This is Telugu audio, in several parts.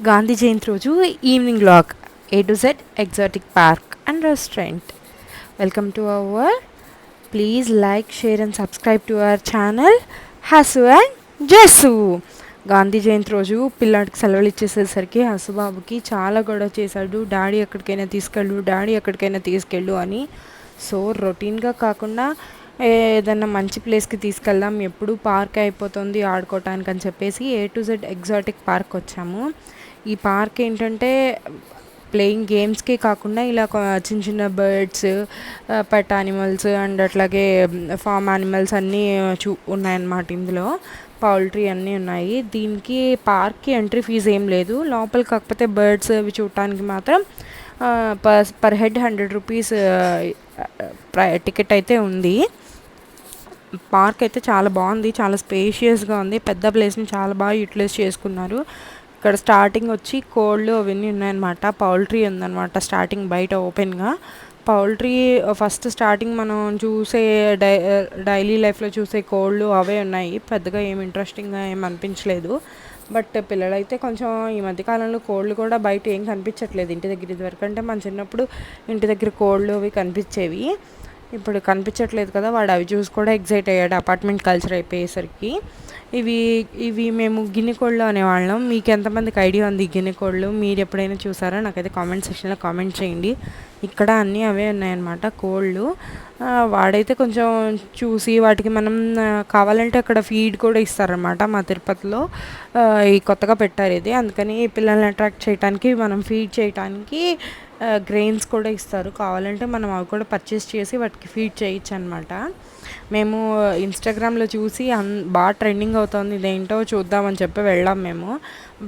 గాంధీ జయంతి రోజు evening vlog A to Z exotic park and restaurant. Welcome to our. Please like, share and subscribe to our channel Hasu and Jassu. Gandhi Jayanti రోజు పిల్లాడికి సెలవులు ఇచ్చేసేసరికి హసుబాబుకి చాలా గొడవ చేశాడు. డాడీ ఎక్కడికైనా తీసుకెళ్ళు, డాడీ ఎక్కడికైనా తీసుకెళ్ళు అని. సో రొటీన్గా కాకుండా ఏదన్నా మంచి ప్లేస్కి తీసుకెళ్దాం, ఎప్పుడు పార్క్ అయిపోతుంది ఆడుకోవటానికి అని చెప్పేసి ఏ టు జెడ్ ఎగ్జాటిక్ పార్క్ వచ్చాము. ఈ పార్క్ ఏంటంటే ప్లేయింగ్ గేమ్స్కే కాకుండా ఇలా చిన్న చిన్న బర్డ్స్, పెట్ యానిమల్స్ అండ్ అట్లాగే ఫామ్ యానిమల్స్ అన్నీ ఉన్నాయన్నమాట. ఇందులో పౌల్ట్రీ అన్నీ ఉన్నాయి. దీనికి పార్క్కి ఎంట్రీ ఫీజు ఏం లేదు. లోపల కాకపోతే బర్డ్స్ అవి చూడటానికి మాత్రం పర్ హెడ్ 100 రూపీస్ టికెట్ అయితే ఉంది. పార్క్ అయితే చాలా బాగుంది, చాలా స్పేషియస్గా ఉంది. పెద్ద ప్లేస్ని చాలా బాగా యూటిలైజ్ చేసుకున్నారు. ఇక్కడ స్టార్టింగ్ వచ్చి కోళ్ళు అవన్నీ ఉన్నాయన్నమాట. పౌల్ట్రీ ఉందన్నమాట స్టార్టింగ్ బయట ఓపెన్గా. పౌల్ట్రీ ఫస్ట్ స్టార్టింగ్ మనం చూసే డైలీ లైఫ్లో చూసే కోళ్ళు అవే ఉన్నాయి. పెద్దగా ఏం ఇంట్రెస్టింగ్గా ఏం అనిపించలేదు. బట్ పిల్లలైతే కొంచెం ఈ మధ్యకాలంలో కోళ్ళు కూడా బయట ఏం కనిపించట్లేదు ఇంటి దగ్గర. ఇదివరకంటే మన చిన్నప్పుడు ఇంటి దగ్గర కోళ్ళు అవి కనిపించేవి, ఇప్పుడు కనిపించట్లేదు కదా. వాడు అవి చూసి కూడా ఎగ్జైట్ అయ్యాడు అపార్ట్మెంట్ కల్చర్ అయిపోయేసరికి. ఇవి ఇవి మేము గిన్నెకోళ్ళు అనేవాళ్ళం. మీకు ఎంతమందికి ఐడియా ఉంది గిన్నెకోళ్ళు? మీరు ఎప్పుడైనా చూసారా? నాకైతే కామెంట్ సెక్షన్లో కామెంట్ చేయండి. ఇక్కడ అన్నీ అవే ఉన్నాయన్నమాట కోళ్ళు. వాడైతే కొంచెం చూసి వాటికి మనం కావాలంటే అక్కడ ఫీడ్ కూడా ఇస్తారనమాట. మా తిరుపతిలో ఈ కొత్తగా పెట్టారు ఇది, అందుకని పిల్లల్ని అట్రాక్ట్ చేయడానికి మనం ఫీడ్ చేయడానికి గ్రెయిన్స్ కూడా ఇస్తారు. కావాలంటే మనం అవి కూడా పర్చేస్ చేసి వాటికి ఫీడ్ చేయొచ్చు అనమాట. మేము ఇన్స్టాగ్రామ్లో చూసి బాగా ట్రెండింగ్ అవుతుంది, ఇదేంటో చూద్దామని చెప్పి వెళ్ళాం మేము.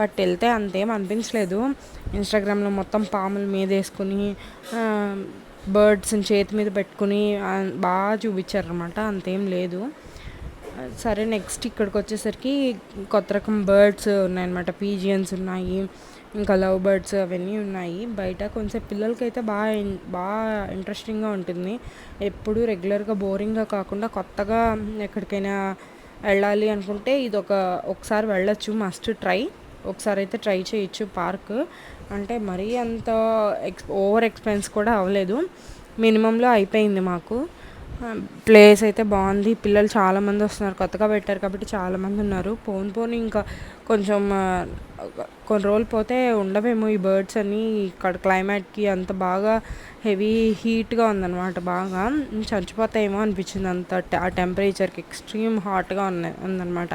బట్ వెళ్తే అంతేం అనిపించలేదు. ఇన్స్టాగ్రామ్లో మొత్తం పాముల మీద వేసుకుని బర్డ్స్ని చేతి మీద పెట్టుకుని బాగా చూపించారనమాట. అంతేం లేదు. సరే నెక్స్ట్ ఇక్కడికి వచ్చేసరికి కొత్త రకం బర్డ్స్ ఉన్నాయన్నమాట. పీజియన్స్ ఉన్నాయి, ఇంకా లవ్ బర్డ్స్ అవన్నీ ఉన్నాయి. బయట కొంచెం పిల్లలకైతే బాగా ఇంట్రెస్టింగ్గా ఉంటుంది. ఎప్పుడు రెగ్యులర్గా బోరింగ్గా కాకుండా కొత్తగా ఎక్కడికైనా వెళ్ళాలి అనుకుంటే ఇది ఒకసారి వెళ్ళొచ్చు. Must try. ఒకసారి అయితే ట్రై చేయొచ్చు పార్క్. అంటే మరీ అంత ఓవర్ ఎక్స్పెన్స్ కూడా అవ్వలేదు, మినిమంలో అయిపోయింది మాకు. ప్లేస్ అయితే బాగుంది. పిల్లలు చాలామంది వస్తున్నారు, కొత్తగా పెట్టారు కాబట్టి చాలామంది ఉన్నారు. పోను ఇంకా కొంచెం కొన్ని రోజులు పోతే ఉండవేమో ఈ బర్డ్స్ అన్నీ. ఇక్కడ క్లైమేట్కి అంత బాగా హెవీ హీట్గా ఉందన్నమాట. బాగా చచ్చిపోతాయేమో అనిపించింది అంత ఆ టెంపరేచర్కి. ఎక్స్ట్రీమ్ హాట్గా ఉందన్నమాట.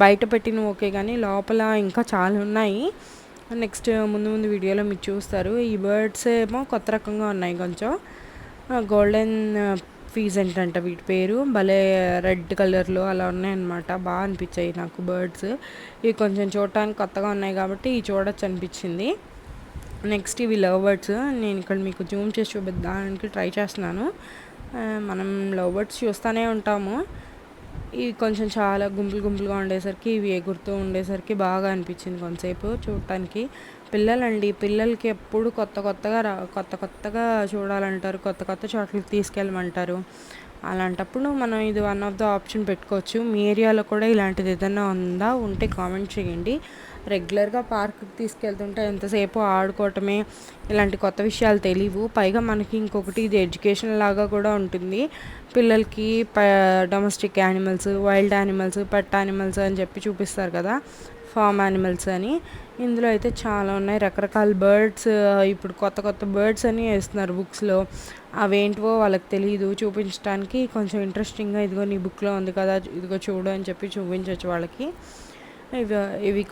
బయట పెట్టిన ఓకే కానీ లోపల ఇంకా చాలా ఉన్నాయి. నెక్స్ట్ ముందు వీడియోలో మీరు చూస్తారు. ఈ బర్డ్స్ ఏమో కొత్త రకంగా ఉన్నాయి. కొంచెం గోల్డెన్ ఫీజెంట్ అంట వీటి పేరు. భలే రెడ్ కలర్లో అలా ఉన్నాయన్నమాట. బాగా అనిపించాయి నాకు బర్డ్స్. ఇవి కొంచెం చూడటానికి కొత్తగా ఉన్నాయి కాబట్టి ఇవి చూడొచ్చు అనిపించింది. నెక్స్ట్ ఇవి లవ్ బర్డ్స్. నేను ఇక్కడ మీకు జూమ్ చేసి చూపిద్దానికి ట్రై చేస్తున్నాను. మనం లవ్ బర్డ్స్ చూస్తూనే ఉంటాము. ఇవి కొంచెం చాలా గుంపులుగా ఉండేసరికి, ఇవి ఎగురుతూ ఉండేసరికి బాగా అనిపించింది కొంతసేపు చూడటానికి. పిల్లలకి ఎప్పుడు కొత్తగా చూడాలంటారు, కొత్త చోట్లకి తీసుకెళ్ళమంటారు. అలాంటప్పుడు మనం ఇది వన్ ఆఫ్ ద ఆప్షన్ పెట్టుకోవచ్చు. మీ ఏరియాలో కూడా ఇలాంటిది ఏదైనా ఉంటే కామెంట్ చేయండి. రెగ్యులర్గా పార్క్కి తీసుకెళ్తుంటే ఎంతసేపు ఆడుకోవటమే, ఇలాంటి కొత్త విషయాలు తెలియవు. పైగా మనకి ఇంకొకటి ఇది ఎడ్యుకేషన్ లాగా కూడా ఉంటుంది. పిల్లలకి domestic animals, wild animals, pet animals అని చెప్పి చూపిస్తారు కదా, ఫామ్ యానిమల్స్ అని. ఇందులో అయితే చాలా ఉన్నాయి రకరకాల బర్డ్స్. ఇప్పుడు కొత్త బర్డ్స్ అని వేస్తున్నారు బుక్స్లో. అవేంటివో వాళ్ళకి తెలియదు. చూపించడానికి కొంచెం ఇంట్రెస్టింగ్గా ఇదిగో నీ బుక్లో ఉంది కదా, ఇదిగో చూడు అని చెప్పి చూపించవచ్చు వాళ్ళకి. ఇవి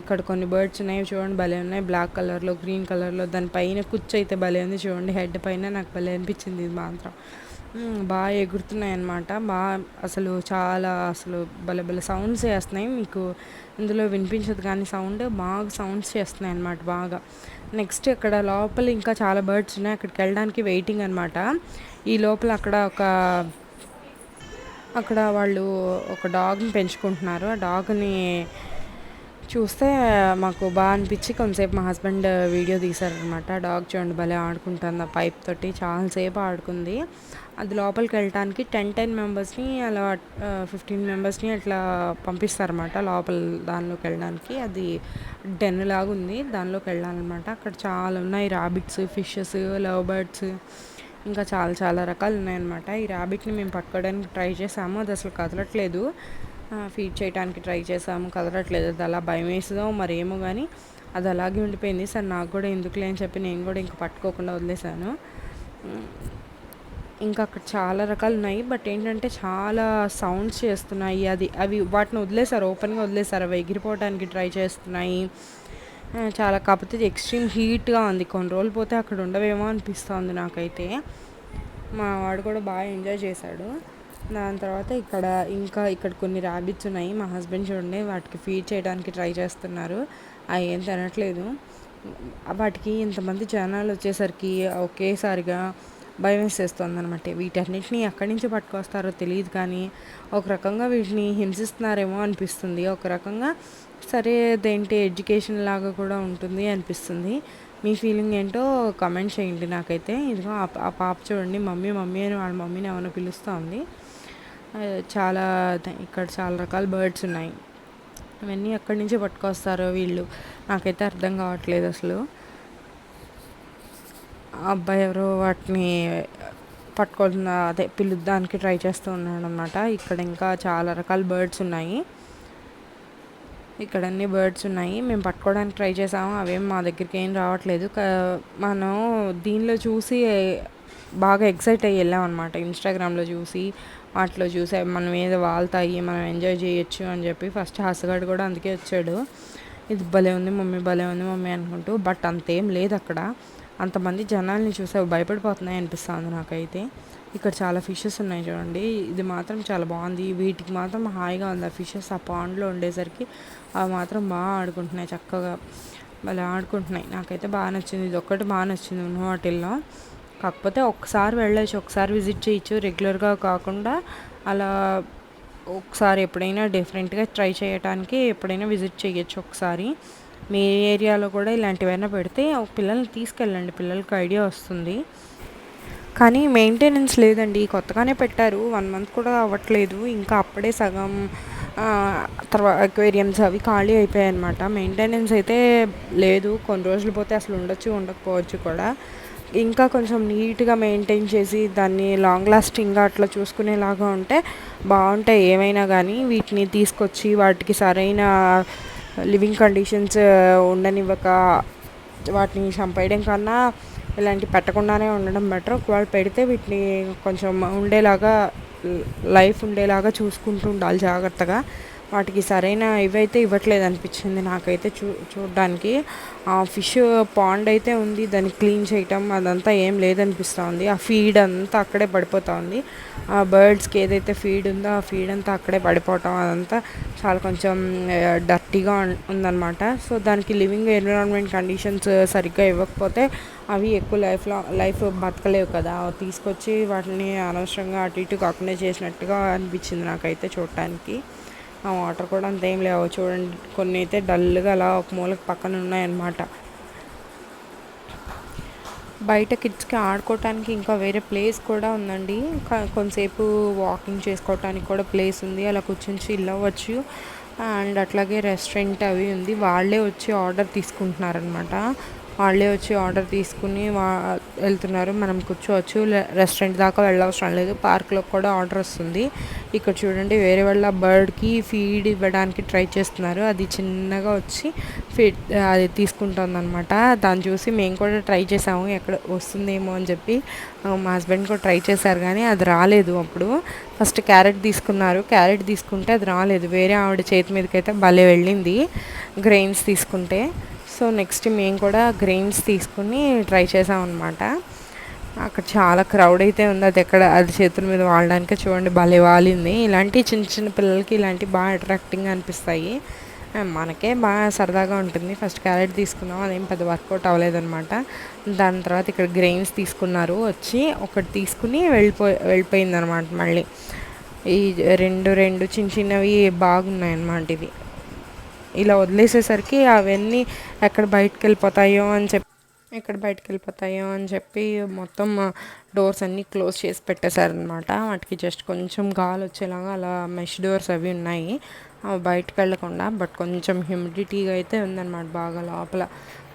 ఇక్కడ కొన్ని బర్డ్స్ ఉన్నాయి చూడండి, భలే ఉన్నాయి. బ్లాక్ కలర్లో, గ్రీన్ కలర్లో. దానిపైన కుచ్చు అయితే భలే ఉంది చూడండి, హెడ్ పైన. నాకు భలే అనిపించింది ఇది మాత్రం. బాగా ఎగురుతున్నాయి అన్నమాట. అసలు భలే సౌండ్స్ చేస్తున్నాయి. మీకు ఇందులో వినిపించదు కానీ సౌండ్స్ చేస్తున్నాయి అన్నమాట బాగా. నెక్స్ట్ ఇక్కడ లోపల ఇంకా చాలా బర్డ్స్ ఉన్నాయి. అక్కడికి వెళ్ళడానికి వెయిటింగ్ అనమాట. ఈ లోపల అక్కడ వాళ్ళు ఒక డాగ్ని పెంచుకుంటున్నారు. ఆ డాగ్ని చూస్తే మాకు బాగా అనిపించి కొంతసేపు మా హస్బెండ్ వీడియో తీశారనమాట. డాగ్ చూడండి భలే ఆడుకుంటుంది ఆ పైప్ తోటి, చాలాసేపు ఆడుకుంది. అది లోపలికి వెళ్ళటానికి 10 మెంబర్స్ని అలా 15 మెంబర్స్ని అట్లా పంపిస్తారన్నమాట లోపల దానిలోకి వెళ్ళడానికి. అది డెన్ లాగా ఉంది, దానిలోకి వెళ్ళాలన్నమాట. అక్కడ చాలా ఉన్నాయి, ర్యాబిట్స్, ఫిషెస్, లవ్ బర్డ్స్, ఇంకా చాలా చాలా రకాలు ఉన్నాయన్నమాట. ఈ ర్యాబిట్ని మేము పట్టుకోవడానికి ట్రై చేసాము, అది అసలు కదలట్లేదు. ఫీడ్ చేయడానికి ట్రై చేసాము, కదలట్లేదు. అది అలా భయం వేస్తుందో మరేమో కానీ అది అలాగే ఉండిపోయింది. సరే నాకు కూడా ఎందుకులే అని చెప్పి నేను కూడా ఇంకా పట్టుకోకుండా వదిలేసాను. ఇంకా అక్కడ చాలా రకాలు ఉన్నాయి, బట్ ఏంటంటే చాలా సౌండ్స్ చేస్తున్నాయి. అవి వాటిని వదిలేసారు, ఓపెన్గా వదిలేసారు, అవి ఎగిరిపోవడానికి ట్రై చేస్తున్నాయి. చాలా కాకపోతే ఎక్స్ట్రీమ్ హీట్గా ఉంది, కొన్ని రోజులు పోతే అక్కడ ఉండవేమో అనిపిస్తుంది నాకైతే. మా వాడు కూడా బాగా ఎంజాయ్ చేశాడు. దాని తర్వాత ఇక్కడ కొన్ని ర్యాబిట్స్ ఉన్నాయి. మా హస్బెండ్ చూడండి వాటికి ఫీడ్ చేయడానికి ట్రై చేస్తున్నారు, అవి ఏం తినట్లేదు. వాటికి ఇంతమంది జనాలు వచ్చేసరికి ఒకేసారిగా భయం వేసేస్తుంది అనమాట. వీటన్నిటిని ఎక్కడి నుంచి పట్టుకొస్తారో తెలియదు, కానీ ఒక రకంగా వీటిని హింసిస్తున్నారేమో అనిపిస్తుంది. ఒక రకంగా సరే అదేంటి ఎడ్యుకేషన్ లాగా కూడా ఉంటుంది అనిపిస్తుంది. మీ ఫీలింగ్ ఏంటో కమెంట్ చేయండి నాకైతే. ఇదిగో ఆ పాప చూడండి మమ్మీ మమ్మీ అని వాళ్ళ మమ్మీని ఏమైనా పిలుస్తూ ఉంది. ఇక్కడ చాలా రకాల బర్డ్స్ ఉన్నాయి. ఇవన్నీ ఎక్కడి నుంచి పట్టుకొస్తారో వీళ్ళు, నాకైతే అర్థం కావట్లేదు అసలు. అబ్బాయి ఎవరో వాటిని పిలుద్దానికి ట్రై చేస్తూ ఉన్నాడు అనమాట. ఇక్కడ ఇంకా చాలా రకాల బర్డ్స్ ఉన్నాయి, ఇక్కడ అన్ని బర్డ్స్ ఉన్నాయి. మేము పట్టుకోవడానికి ట్రై చేసాము, అవేం మా దగ్గరికి ఏం రావట్లేదు. మనం దీనిలో చూసి బాగా ఎక్సైట్ అయ్యి వెళ్ళాం అనమాట. ఇన్స్టాగ్రామ్లో చూసి వాటిలో చూసి మనం ఏదో వాళ్తాయి, మనం ఎంజాయ్ చేయొచ్చు అని చెప్పి. ఫస్ట్ హసగాడు కూడా అందుకే వచ్చాడు, ఇది భలే ఉంది మమ్మీ, భలే ఉంది మమ్మీ అనుకుంటూ. బట్ అంతేం లేదు అక్కడ. అంతమంది జనాల్ని చూసే భయపడిపోతున్నాయి అనిపిస్తుంది నాకైతే. ఇక్కడ చాలా ఫిషెస్ ఉన్నాయి చూడండి, ఇది మాత్రం చాలా బాగుంది. వీటికి మాత్రం హాయిగా ఉంది ఆ ఫిషెస్. ఆ పాండ్లో ఉండేసరికి అవి మాత్రం బాగా ఆడుకుంటున్నాయి, చక్కగా భలే ఆడుకుంటున్నాయి. నాకైతే బాగా నచ్చింది, ఇది ఒక్కటి బాగా నచ్చింది ఉన్న వాటిల్లో. కాకపోతే ఒకసారి వెళ్ళచ్చు, ఒకసారి విజిట్ చేయొచ్చు, రెగ్యులర్గా కాకుండా అలా ఒకసారి ఎప్పుడైనా డిఫరెంట్గా ట్రై చేయడానికి ఎప్పుడైనా విజిట్ చేయొచ్చు ఒకసారి. మీ ఏరియాలో కూడా ఇలాంటివైనా పెడితే పిల్లల్ని తీసుకెళ్ళండి, పిల్లలకి ఐడియా వస్తుంది. కానీ మెయింటెనెన్స్ లేదండి, కొత్తగానే పెట్టారు, 1 మంత్ కూడా అవ్వట్లేదు. ఇంకా అప్పుడే సగం తర్వాత అక్వేరియంస్ అవి ఖాళీ అయిపోయాయి అనమాట. మెయింటెనెన్స్ అయితే లేదు, కొన్ని రోజులు పోతే అసలు ఉండొచ్చు ఉండకపోవచ్చు కూడా. ఇంకా కొంచెం నీట్గా మెయింటైన్ చేసి దాన్ని లాంగ్ లాస్టింగ్గా అట్లా చూసుకునేలాగా ఉంటే బాగుంటాయి ఏమైనా కానీ. వీటిని తీసుకొచ్చి వాటికి సరైన లివింగ్ కండిషన్స్ ఉండనివ్వక వాటిని చంపేయడం కన్నా ఇలాంటి పెట్టకుండానే ఉండడం బెటర్. ఒకవేళ పెడితే వీటిని కొంచెం లైఫ్ ఉండేలాగా చూసుకుంటూ ఉండాలి జాగ్రత్తగా. వాటికి సరైన ఇవైతే ఇవ్వట్లేదు అనిపించింది నాకైతే చూడడానికి. ఆ ఫిష్ పాండ్ అయితే ఉంది, దాన్ని క్లీన్ చేయటం అదంతా ఏం లేదనిపిస్తుంది. ఆ ఫీడ్ అంతా అక్కడే పడిపోతూ ఉంది. ఆ బర్డ్స్కి ఏదైతే ఫీడ్ ఉందో ఆ ఫీడ్ అంతా అక్కడే పడిపోవటం, అదంతా చాలా కొంచెం డర్టీగా ఉందన్నమాట. సో దానికి లివింగ్ ఎన్విరాన్మెంట్ కండిషన్స్ సరిగ్గా ఇవ్వకపోతే అవి ఎక్కువ లైఫ్ బతకలేవు కదా. తీసుకొచ్చి వాటిని అనవసరంగా అటు ఇటు కాకుండా చేసినట్టుగా అనిపించింది నాకైతే చూడటానికి. ఆ వాటర్ కూడా అంతేం లేవు చూడండి, కొన్ని అయితే డల్గా అలా ఒక మూలకి పక్కన ఉన్నాయన్నమాట. బయట కిడ్స్కి ఆడుకోవటానికి ఇంకా వేరే ప్లేస్ కూడా ఉందండి. కొంతసేపు వాకింగ్ చేసుకోవటానికి కూడా ప్లేస్ ఉంది, అలా కూర్చొని చిల్ అవ్వచ్చు. అండ్ అట్లాగే రెస్టారెంట్ అవి ఉంది, వాళ్ళే వచ్చి ఆర్డర్ తీసుకుంటున్నారనమాట. వాళ్ళే వచ్చి ఆర్డర్ తీసుకుని వెళ్తున్నారు, మనం కూర్చోవచ్చు. రెస్టారెంట్ దాకా వెళ్ళవసరం లేదు, పార్క్లో కూడా ఆర్డర్ వస్తుంది. ఇక్కడ చూడండి వేరే వాళ్ళ బర్డ్కి ఫీడ్ ఇవ్వడానికి ట్రై చేస్తున్నారు, అది చిన్నగా వచ్చి ఫీడ్ అది తీసుకుంటుంది అనమాట. దాన్ని చూసి మేము కూడా ట్రై చేసాము, ఎక్కడ వస్తుందేమో అని చెప్పి. మా హస్బెండ్ కూడా ట్రై చేశారు కానీ అది రాలేదు. అప్పుడు ఫస్ట్ క్యారెట్ తీసుకుంటే అది రాలేదు, వేరే ఆవిడ చేతి మీదకి అయితే భలే వెళ్ళింది గ్రెయిన్స్ తీసుకుంటే. సో నెక్స్ట్ మేము కూడా గ్రెయిన్స్ తీసుకుని ట్రై చేసామన్నమాట. అక్కడ చాలా క్రౌడ్ అయితే ఉంది, అది చేతుల మీద వాడడానికి చూడండి భలే వాలింది. ఇలాంటి చిన్న చిన్న పిల్లలకి ఇలాంటివి బాగా అట్రాక్టింగ్గా అనిపిస్తాయి, మనకే బాగా సరదాగా ఉంటుంది. ఫస్ట్ క్యారెట్ తీసుకున్నాం, అదేం పెద్ద వర్కౌట్ అవ్వలేదన్నమాట. దాని తర్వాత ఇక్కడ గ్రెయిన్స్ తీసుకున్నారు, వచ్చి ఒకటి తీసుకుని వెళ్ళిపోయింది అనమాట. మళ్ళీ ఈ రెండు చిన్న చిన్నవి బాగున్నాయి అన్నమాట. ఇది ఇలా వదిలేసేసరికి అవన్నీ ఎక్కడ బయటకు వెళ్ళిపోతాయో అని చెప్పి మొత్తం డోర్స్ అన్నీ క్లోజ్ చేసి పెట్టేశారనమాట. వాటికి జస్ట్ కొంచెం గాలి వచ్చేలాగా అలా మెష్ డోర్స్ అవి ఉన్నాయి, అవి బయటకు వెళ్ళకుండా. బట్ కొంచెం హ్యూమిడిటీగా అయితే ఉందన్నమాట బాగా లోపల.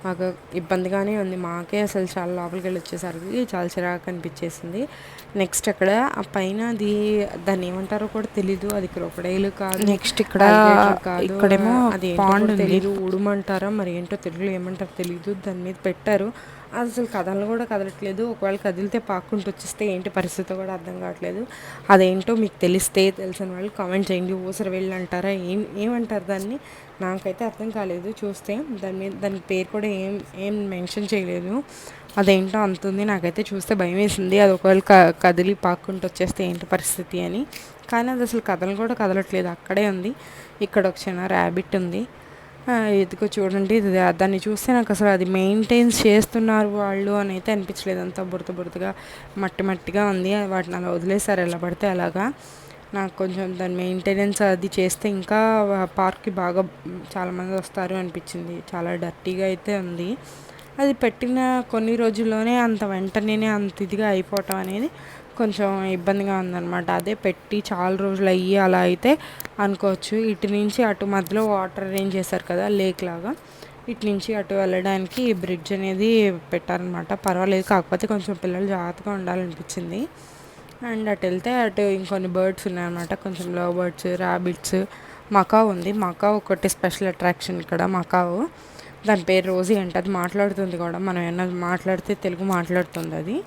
మాకు ఇబ్బందిగానే ఉంది, మాకే అసలు చాలా లోపలికి వెళ్ళి వచ్చేసరికి చాలా చిరాకు అనిపించేసింది. నెక్స్ట్ అక్కడ ఆ పైన దాన్ని ఏమంటారో కూడా తెలీదు, అది క్రొకడైల్ కాదు, నెక్స్ట్ ఇక్కడ ఇక్కడేమో అది పాండ్ తెలీదు, ఉడుమంటారా మరి ఏంటో తెలుగులో ఏమంటారో తెలీదు, దాని మీద పెట్టారు. అది అసలు కదలను కూడా కదలట్లేదు. ఒకవేళ కదిలితే పాక్కుంటూ వచ్చేస్తే ఏంటి పరిస్థితి కూడా అర్థం కావట్లేదు. అదేంటో మీకు తెలిసిన వాళ్ళు కామెంట్ చేయండి. ఊసర వెళ్ళి అంటారా, ఏమంటారు దాన్ని, నాకైతే అర్థం కాలేదు చూస్తే. దానికి పేరు కూడా ఏం మెన్షన్ చేయలేదు. అదేంటో అంతుంది, నాకైతే చూస్తే భయం వేసింది. అది ఒకవేళ కదిలి పాక్కుంటూ వచ్చేస్తే ఏంటి పరిస్థితి అని. కానీ అది అసలు కూడా కదలట్లేదు, అక్కడే ఉంది. ఇక్కడ ఒక చిన్న ర్యాబిట్ ఉంది, ఇదిగో చూడండి. దాన్ని చూస్తే నాకు అసలు అది మెయింటైన్స్ చేస్తున్నారు వాళ్ళు అని అయితే అనిపించలేదు. అంతా బురదగా మట్టిగా ఉంది. వాటిని అలా వదిలేసారు ఎలా పడితే అలాగా. నాకు కొంచెం దాని మెయింటెనెన్స్ అది చేస్తే ఇంకా పార్క్కి బాగా చాలామంది వస్తారు అనిపించింది. చాలా డర్టీగా అయితే ఉంది. అది పెట్టిన కొన్ని రోజుల్లోనే వెంటనే అంత ఇదిగా అయిపోవటం అనేది కొంచెం ఇబ్బందిగా ఉందన్నమాట. అదే పెట్టి చాలా రోజులు అయ్యి అలా అయితే అనుకోవచ్చు. ఇటు నుంచి అటు మధ్యలో వాటర్ అరేంజ్ చేశారు కదా, లేక్ లాగా. ఇటు నుంచి అటు వెళ్ళడానికి బ్రిడ్జ్ అనేది పెట్టారనమాట. పర్వాలేదు, కాకపోతే కొంచెం పిల్లలు జాగ్రత్తగా ఉండాలనిపించింది. అండ్ అటు వెళ్తే అటు ఇంకొన్ని బర్డ్స్ ఉన్నాయన్నమాట, కొంచెం లవ్ బర్డ్స్, ర్యాబిట్స్. మకావ్ ఉంది, మకావ్ ఒకటి స్పెషల్ అట్రాక్షన్ ఇక్కడ. మకావ్, దాని పేరు రోజీ అంట. అది మాట్లాడుతుంది కూడా, మనం ఏమన్నా మాట్లాడితే తెలుగు మాట్లాడుతుంది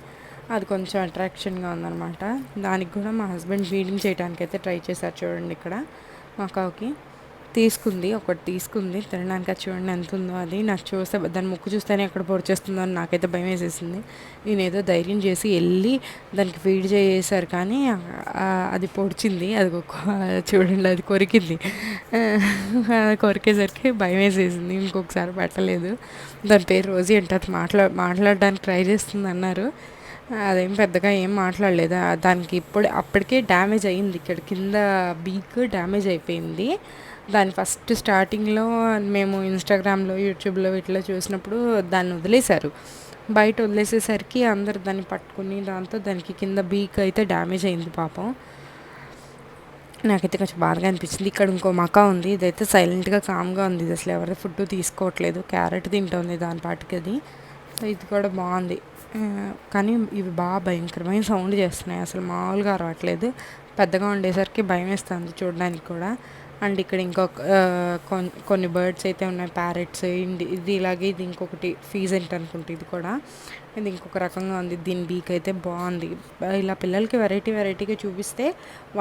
అది కొంచెం అట్రాక్షన్గా ఉందన్నమాట. దానికి కూడా మా హస్బెండ్ ఫీడింగ్ చేయడానికి అయితే ట్రై చేశారు. చూడండి ఇక్కడ మకావ్కి ఒకటి తీసుకుంది తినడానికి. అది చూడండి ఎంత ఉందో. అది నాకు చూస్తే దాని ముక్కు చూస్తేనే ఎక్కడ పొడిచేస్తుందో అని నాకైతే భయం వేసేసింది. నేనేదో ధైర్యం చేసి వెళ్ళి దానికి ఫీడ్ చేశారు, కానీ అది పొడిచింది. అది చూడండి, అది కొరికింది. కొరికేసరికి భయం వేసేసింది, ఇంకొకసారి పెట్టలేదు. దాని పేరు రోజీ అంటే అది మాట్లాడడానికి ట్రై చేస్తుంది అన్నారు. అదేం పెద్దగా ఏం మాట్లాడలేదు. దానికి అప్పటికే డ్యామేజ్ అయ్యింది, ఇక్కడ కింద బీక్ డ్యామేజ్ అయిపోయింది. దాన్ని ఫస్ట్ స్టార్టింగ్లో మేము ఇన్స్టాగ్రామ్లో, యూట్యూబ్లో ఇట్లా చూసినప్పుడు దాన్ని వదిలేశారు. బయట వదిలేసేసరికి అందరు దాన్ని పట్టుకుని దానికి కింద బీక్ అయితే డ్యామేజ్ అయింది పాపం. నాకైతే కొంచెం బాధగా అనిపించింది. ఇక్కడ ఇంకో మకా ఉంది, ఇదైతే సైలెంట్గా కామ్గా ఉంది. ఇది అసలు ఎవరి ఫుడ్ తీసుకోవట్లేదు, క్యారెట్ తింటుంది దాని పాటికి అది. ఇది కూడా బాగుంది, కానీ ఇవి బాగా భయంకరమైన సౌండ్ చేస్తున్నాయి, అసలు మామూలుగా రావట్లేదు. పెద్దగా ఉండేసరికి భయం వేస్తుంది చూడడానికి కూడా. అండ్ ఇక్కడ ఇంకొక కొన్ని బర్డ్స్ అయితే ఉన్నాయి, ప్యారెట్స్. ఇది ఇంకొకటి ఫీజెంట్ అనుకుంటే, ఇది ఇంకొక రకంగా ఉంది. దీని బీక్ అయితే బాగుంది. ఇలా పిల్లలకి వెరైటీగా చూపిస్తే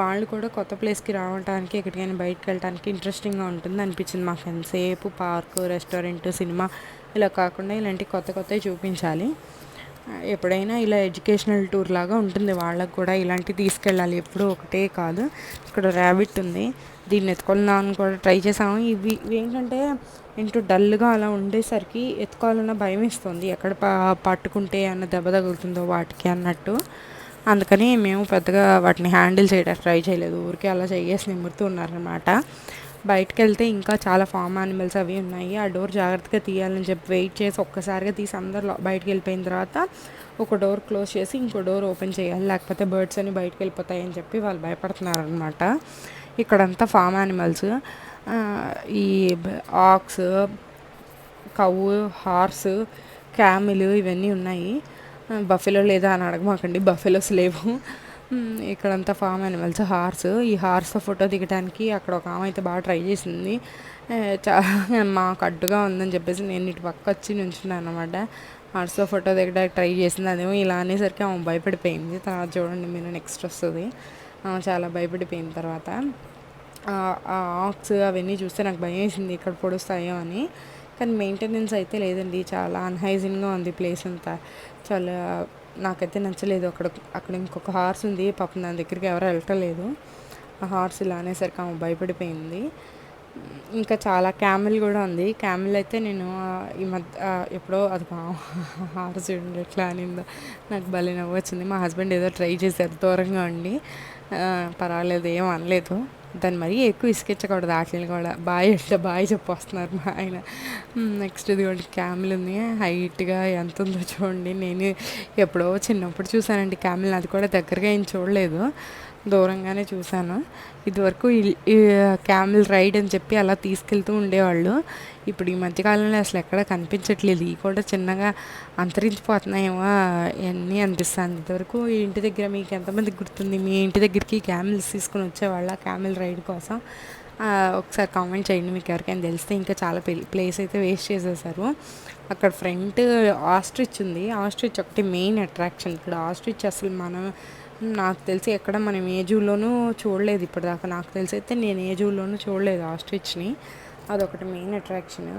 వాళ్ళు కూడా కొత్త ప్లేస్కి రావడానికి, ఎక్కడికైనా బయటకు వెళ్ళడానికి ఇంట్రెస్టింగ్గా ఉంటుంది అనిపించింది మాకు. ఎంతసేపు పార్క్, రెస్టారెంట్, సినిమా ఇలా కాకుండా ఇలాంటి కొత్తవి చూపించాలి. ఎప్పుడైనా ఇలా ఎడ్యుకేషనల్ టూర్ లాగా ఉంటుంది వాళ్ళకు కూడా, ఇలాంటివి తీసుకెళ్ళాలి, ఎప్పుడూ ఒకటే కాదు. ఇక్కడ ర్యాబిట్ ఉంది, దీన్ని ఎత్తుకోవాలని కూడా ట్రై చేసాము. ఇవి ఏంటంటే ఇంటూ డల్గా అలా ఉండేసరికి ఎత్తుకోవాలన్న భయం వేస్తుంది, ఎక్కడ పట్టుకుంటే అన్న దెబ్బ తగులుతుందో వాటికి అన్నట్టు. అందుకని మేము పెద్దగా వాటిని హ్యాండిల్ చేయడానికి ట్రై చేయలేదు, ఊరికే అలా చేసి నిమురుతూ ఉన్నారనమాట. బయటకు వెళ్తే ఇంకా చాలా ఫామ్ యానిమల్స్ అవి ఉన్నాయి. ఆ డోర్ జాగ్రత్తగా తీయాలని చెప్పి వెయిట్ చేసి ఒక్కసారిగా తీసి అందరు బయటకు వెళ్ళిపోయిన తర్వాత ఒక డోర్ క్లోజ్ చేసి ఇంకో డోర్ ఓపెన్ చేయాలి, లేకపోతే బర్డ్స్ అన్ని బయటకు వెళ్ళిపోతాయని చెప్పి వాళ్ళు భయపడుతున్నారనమాట. ఇక్కడంతా ఫామ్ యానిమల్స్, ఈ ఆక్స్, కవ్వు, హార్స్, క్యామిల్ ఇవన్నీ ఉన్నాయి. బఫెలో లేదా అని అడగమాకండి, బఫెలోస్ లేవు. ఇక్కడంతా ఫామ్ యానిమల్స్, ఈ హార్స్తో ఫోటో దిగడానికి అక్కడ ఒక ఆమె అయితే బాగా ట్రై చేసింది. మాకు అడ్డుగా ఉందని చెప్పేసి నేను ఇటు పక్క వచ్చి నుంచున్నాను అనమాట. హార్స్తో ఫోటో దిగడానికి ట్రై చేసింది, అదేమో ఇలా అనేసరికి ఆమె భయపడిపోయింది. తర్వాత చూడండి మీరు, నెక్స్ట్ వస్తుంది. చాలా భయపడిపోయిన తర్వాత ఆ ఆక్స్ అవన్నీ చూస్తే నాకు భయం వేసింది, ఇక్కడ పొడుస్తాయో అని. కానీ మెయింటెనెన్స్ అయితే లేదండి, చాలా అన్హైజీన్గా ఉంది ప్లేస్ అంతా. చాలా నాకైతే నచ్చలేదు. అక్కడ ఇంకొక హార్స్ ఉంది, పాపం దాని దగ్గరికి ఎవరు వెళ్ళటలేదు. ఆ హార్స్ ఇలా అనేసరికి ఆమె భయపడిపోయింది. ఇంకా చాలా క్యామిల్ కూడా ఉంది. క్యామిల్ అయితే నేను ఈ మధ్య ఎప్పుడో అది హార్స్ చూడండి ఎట్లా అనిందో, నాకు భలే నవ్వు వచ్చింది. మా హస్బెండ్ ఏదో ట్రై చేశారు దూరంగా ఉండి, పర్వాలేదు ఏం అనలేదు. దాన్ని మరీ ఎక్కువ ఇసుకిచ్చకూడదు ఆటలు కూడా. బాయ్ అంటే బాయ్ చెప్పొస్తున్నారు మా ఆయన. నెక్స్ట్ ఇదిగోండి క్యామెల్ ఉంది. హైట్‌గా ఎంత ఉందో చూడండి. నేను ఎప్పుడో చిన్నప్పుడు చూసానండి క్యామెల్‌ని. అది కూడా దగ్గరగా ఏం చూడలేదు. దూరంగానే చూసాను. ఇదివరకు ఈ క్యామెల్ రైడ్ అని చెప్పి అలా తీసుకెళ్తూ ఉండేవాళ్ళు. ఇప్పుడు ఈ మధ్య కాలంలో అసలు ఎక్కడ కనిపించట్లేదు. ఇవి కూడా చిన్నగా అంతరించిపోతున్నాయేమో ఇయన్నీ అనిపిస్తుంది. ఇంతవరకు ఈ ఇంటి దగ్గర మీకు ఎంతమందికి గుర్తుంది? మీ ఇంటి దగ్గరికి క్యామెల్స్ తీసుకొని వచ్చేవాళ్ళ క్యామెల్ రైడ్ కోసం? ఒకసారి కామెంట్ చేయండి మీకు ఎవరికైనా తెలిస్తే. ఇంకా చాలా ప్లేస్ అయితే వేస్ట్ చేసేసారు. అక్కడ ఫ్రంట్ ఆస్ట్రిచ్ ఉంది. ఆస్ట్రిచ్ ఒకటి మెయిన్ అట్రాక్షన్. ఇక్కడ ఆస్ట్రిచ్ అసలు నాకు తెలిసి ఎక్కడ మనం ఏ జూలోనూ చూడలేదు ఇప్పటిదాకా. నాకు తెలిసి అయితే నేను ఏ జూలోనూ చూడలేదు ఆస్ట్రిచ్ని. అదొకటి మెయిన్ అట్రాక్షన్.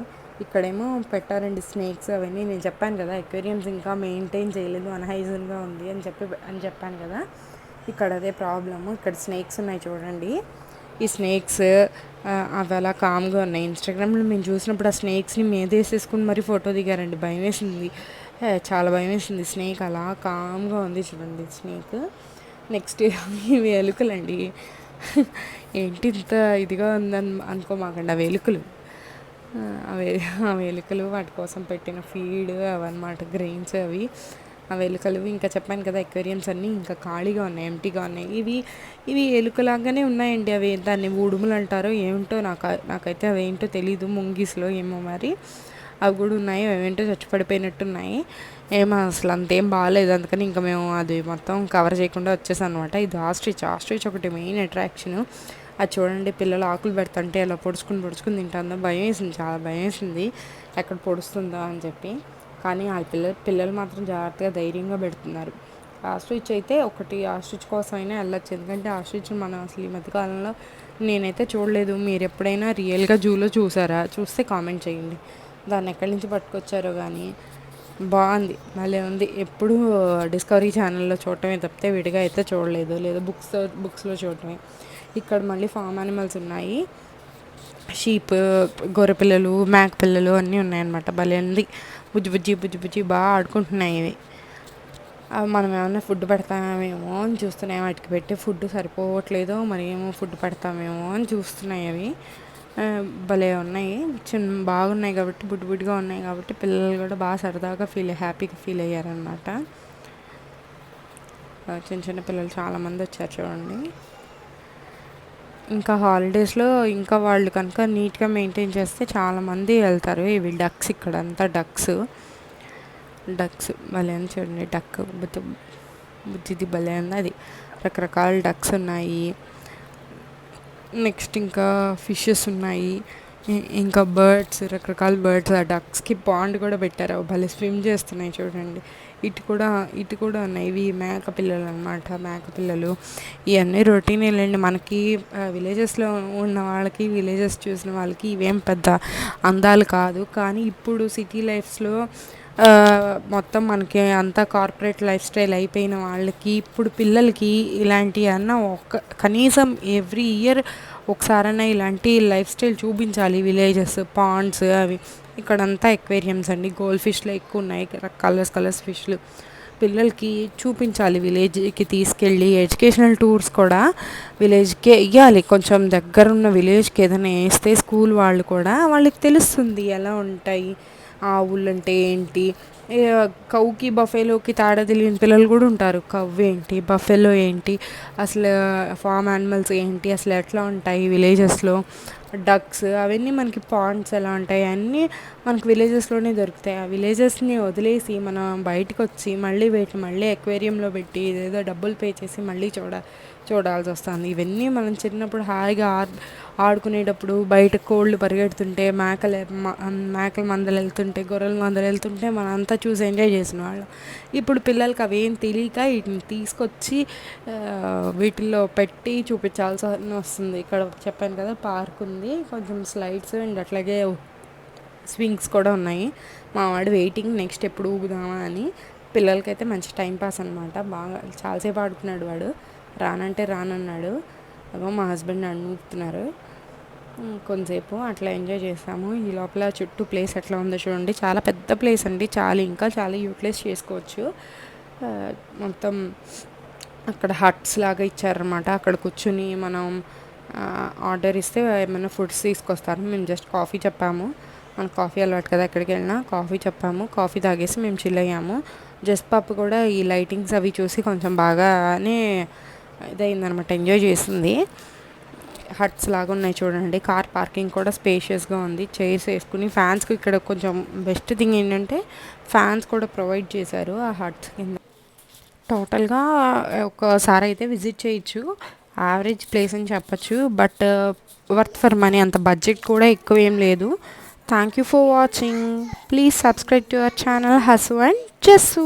ఇక్కడేమో పెట్టారండి స్నేక్స్ అవన్నీ. నేను చెప్పాను కదా ఎక్వేరియమ్స్ ఇంకా మెయింటైన్ చేయలేదు, అన్హైజీన్గా ఉంది అని చెప్పాను కదా. ఇక్కడ అదే ప్రాబ్లము. ఇక్కడ స్నేక్స్ ఉన్నాయి చూడండి. ఈ స్నేక్స్ అవి అలా కామ్గా ఉన్నాయి. ఇన్స్టాగ్రామ్లో మేము చూసినప్పుడు ఆ స్నేక్స్ని మీదేసేసుకుని మరీ ఫోటో దిగారండి. భయం వేసింది, చాలా భయం వేసింది. స్నేక్ అలా కామ్గా ఉంది చూడండి స్నేక్. నెక్స్ట్ ఇవి ఎలుకలండి. ఏంటి ఇంత ఇదిగా ఉందని అనుకోమాకండి. అవి ఎలుకలు. అవి అవి ఎలుకలు వాటి కోసం పెట్టిన ఫీడ్ అవన్నమాట, గ్రెయిన్స్ అవి. అవి ఎలుకలు. ఇంకా చెప్పాను కదా ఎక్వేరియమ్స్ అన్నీ ఇంకా ఖాళీగా ఉన్నాయి, ఎంటీగా ఉన్నాయి. ఇవి ఎలుకలాగానే ఉన్నాయండి. అవి దాన్ని ఉడుములు అంటారో ఏమిటో నాకైతే అవి ఏంటో తెలీదు. ముంగీస్లో ఏమో మరి అవి కూడా ఉన్నాయి. అవేంటో చచ్చిపడిపోయినట్టున్నాయి. ఏమో అసలు అంతేం బాగాలేదు. అందుకని ఇంకా మేము అది మొత్తం కవర్ చేయకుండా వచ్చేసాం అనమాట. ఇది ఆస్ట్రిచ్ ఒకటి మెయిన్ అట్రాక్షను. అది చూడండి పిల్లలు ఆకులు పెడుతుంటే అలా పొడుచుకుని తింటుందో భయం వేసింది, చాలా భయం వేసింది ఎక్కడ పొడుస్తుందో అని చెప్పి. కానీ ఆ పిల్లలు మాత్రం జాగ్రత్తగా ధైర్యంగా పెడుతున్నారు. ఆస్ట్రిచ్ అయితే ఒకటి ఆస్ట్రిచ్ కోసమైనా వెళ్ళొచ్చు. ఎందుకంటే ఆస్ట్రిచ్ మనం అసలు ఈ మధ్యకాలంలో నేనైతే చూడలేదు. మీరు ఎప్పుడైనా రియల్గా జూలో చూసారా? చూస్తే కామెంట్ చేయండి. దాన్ని ఎక్కడి నుంచి పట్టుకొచ్చారో కానీ బాగుంది, భలే ఉంది. ఎప్పుడు డిస్కవరీ ఛానల్లో చూడటమే తప్పితే విడిగా అయితే చూడలేదు, లేదా బుక్స్లో చూడటమే. ఇక్కడ మళ్ళీ ఫామ్ యానిమల్స్ ఉన్నాయి. షీప్, గొర్రె పిల్లలు, మేక పిల్లలు అన్నీ ఉన్నాయన్నమాట. భలే ఉంది. బుజ్జి బాగా ఆడుకుంటున్నాయి ఇవి. మనం ఏమన్నా ఫుడ్ పెడతామేమో అని చూస్తున్నాయి. వాటికి పెట్టే ఫుడ్ సరిపోవట్లేదో మరి ఏమో ఫుడ్ పెడతామేమో అని చూస్తున్నాయి అవి. భలే ఉన్నాయి, బాగున్నాయి కాబట్టి, బుడ్డిగా ఉన్నాయి కాబట్టి పిల్లలు కూడా బాగా సరదాగా హ్యాపీగా ఫీల్ అయ్యారనమాట. చిన్న పిల్లలు చాలామంది వచ్చారు చూడండి. ఇంకా హాలిడేస్లో ఇంకా వాళ్ళు కనుక నీట్గా మెయింటైన్ చేస్తే చాలామంది వెళ్తారు. ఇవి డక్స్, ఇక్కడ అంతా డక్స్ భలే అని చూడండి. డక్ బుజ్జిది భలే ఉంది. అది రకరకాల డక్స్ ఉన్నాయి. నెక్స్ట్ ఇంకా ఫిషెస్ ఉన్నాయి. ఇంకా బర్డ్స్, రకరకాల బర్డ్స్. ఆ డక్స్కి పాండ్ కూడా పెట్టారు. భలే స్విమ్ చేస్తున్నాయి చూడండి. ఇటు కూడా ఉన్నాయి. ఇవి మేక పిల్లలు అనమాట. మేక పిల్లలు ఇవన్నీ రొటీన్ వెళ్ళండి. మనకి విలేజెస్లో ఉన్న వాళ్ళకి, విలేజెస్ చూసిన వాళ్ళకి ఇవేం పెద్ద అందాలు కాదు. కానీ ఇప్పుడు సిటీ లైఫ్స్లో మొత్తం మనకి అంతా కార్పొరేట్ లైఫ్ స్టైల్ అయిపోయిన వాళ్ళకి, ఇప్పుడు పిల్లలకి ఇలాంటివి కనీసం ఎవ్రీ ఇయర్ ఒకసారైనా ఇలాంటి లైఫ్ స్టైల్ చూపించాలి. విలేజెస్, పాండ్స్ అవి. ఇక్కడంతా ఎక్వేరియమ్స్ అండి. గోల్డ్ ఫిష్లు ఎక్కువ ఉన్నాయి, కలర్స్ ఫిష్లు. పిల్లలకి చూపించాలి, విలేజ్కి తీసుకెళ్ళి. ఎడ్యుకేషనల్ టూర్స్ కూడా విలేజ్కే ఇవ్వాలి. కొంచెం దగ్గరున్న విలేజ్కి ఏదైనా వేస్తే స్కూల్ వాళ్ళు కూడా వాళ్ళకి తెలుస్తుంది ఎలా ఉంటాయి ఆవులు అంటే ఏంటి. కౌకి బఫెలోకి తేడా తెలియని పిల్లలు కూడా ఉంటారు. కవ్ ఏంటి, బఫెలో ఏంటి, అసలు ఫామ్ యానిమల్స్ ఏంటి, అసలు ఎట్లా ఉంటాయి విలేజెస్లో. డక్స్ అవన్నీ మనకి పాండ్స్ ఎలా ఉంటాయి అన్నీ మనకి విలేజెస్లోనే దొరుకుతాయి. ఆ విలేజెస్ని వదిలేసి మనం బయటకు వచ్చి మళ్ళీ ఎక్వేరియంలో పెట్టి ఏదేదో డబ్బులు పే చేసి మళ్ళీ చూడాల్సి వస్తుంది. ఇవన్నీ మనం చిన్నప్పుడు హాయిగా ఆడుకునేటప్పుడు బయట కోళ్ళు పరిగెడుతుంటే, మేకల మందలు వెళ్తుంటే, గొర్రెల మందలు వెళ్తుంటే మనం అంతా చూసి ఎంజాయ్ చేసిన వాళ్ళం. ఇప్పుడు పిల్లలకి అవేం తెలియక వీటిని తీసుకొచ్చి వీటిల్లో పెట్టి చూపించాల్సి వస్తుంది. ఇక్కడ చెప్పాను కదా పార్క్ ఉంది, కొంచెం స్లైడ్స్ అండ్ అట్లాగే స్వింగ్స్ కూడా ఉన్నాయి. మా వాడు వెయిటింగ్ నెక్స్ట్ ఎప్పుడు ఊగుదామా అని. పిల్లలకైతే మంచి టైంపాస్ అనమాట. బాగా చాలాసేపు ఆడుకున్నాడు వాడు. రానంటే రానన్నాడు. అదో మా హస్బెండ్ నన్ను ఊపుతున్నారు. కొంతసేపు అట్లా ఎంజాయ్ చేసాము. ఈ లోపల చుట్టూ ప్లేస్ ఎట్లా ఉందో చూడండి. చాలా పెద్ద ప్లేస్ అండి. ఇంకా చాలా యూటిలైజ్ చేసుకోవచ్చు. మొత్తం అక్కడ హట్స్ లాగా ఇచ్చారనమాట. అక్కడ కూర్చుని మనం ఆర్డర్ ఇస్తే ఏమైనా ఫుడ్స్ తీసుకొస్తారు. మేము జస్ట్ కాఫీ చెప్పాము, మనకు కాఫీ అలవాటు కదా, ఎక్కడికి వెళ్ళినా కాఫీ చెప్పాము, కాఫీ తాగేసి మేము చిల్ అయ్యాము. జస్ట్ పాప కూడా ఈ లైటింగ్స్ అవి చూసి కొంచెం బాగానే ఇదయిందనమాట, ఎంజాయ్ చేసింది. హట్స్ లాగా ఉన్నాయి చూడండి, కార్ పార్కింగ్ కూడా స్పేషియస్గా ఉంది, చైర్స్ వేసుకుని ఫ్యాన్స్కి ఇక్కడ కొంచెం బెస్ట్ థింగ్ ఏంటంటే ఫ్యాన్స్ కూడా ప్రొవైడ్ చేశారు ఆ హట్స్ కింద. టోటల్గా ఒకసారి అయితే విజిట్ చేయొచ్చు, యావరేజ్ ప్లేస్ అని చెప్పచ్చు, బట్ వర్త్ ఫర్ మనీ, అంత బడ్జెట్ కూడా ఎక్కువ ఏం లేదు. Thank you for watching. Please subscribe to our channel Hasu and జస్సు.